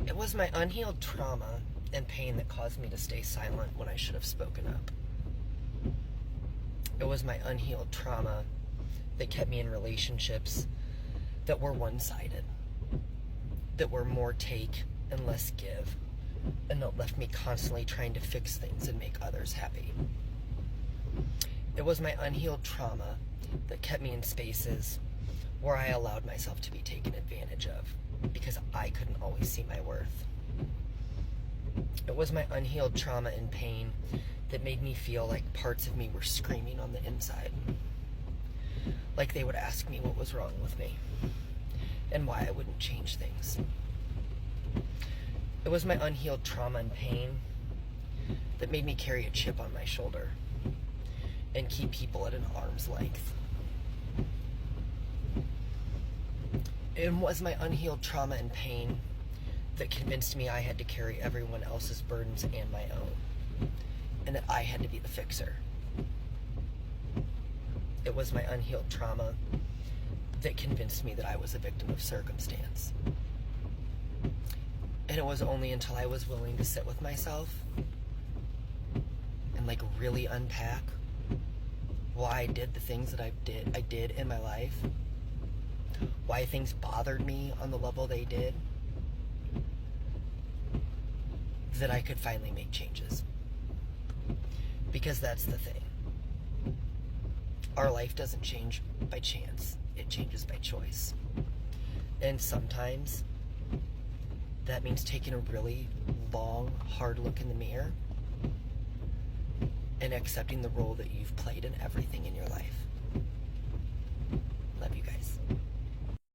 It was my unhealed trauma and pain that caused me to stay silent when I should have spoken up. It was my unhealed trauma that kept me in relationships that were one-sided, that were more take and less give, and that left me constantly trying to fix things and make others happy. It was my unhealed trauma that kept me in spaces where I allowed myself to be taken advantage of because I couldn't always see my worth. It was my unhealed trauma and pain that made me feel like parts of me were screaming on the inside. Like they would ask me what was wrong with me and why I wouldn't change things. It was my unhealed trauma and pain that made me carry a chip on my shoulder and keep people at an arm's length. It was my unhealed trauma and pain that convinced me I had to carry everyone else's burdens and my own, and that I had to be the fixer. It was my unhealed trauma that convinced me that I was a victim of circumstance. And it was only until I was willing to sit with myself and really unpack why I did the things that I did in my life, why things bothered me on the level they did, that I could finally make changes. Because that's the thing. Our life doesn't change by chance. It changes by choice. And sometimes that means taking a really long, hard look in the mirror and accepting the role that you've played in everything in your life. Love you guys.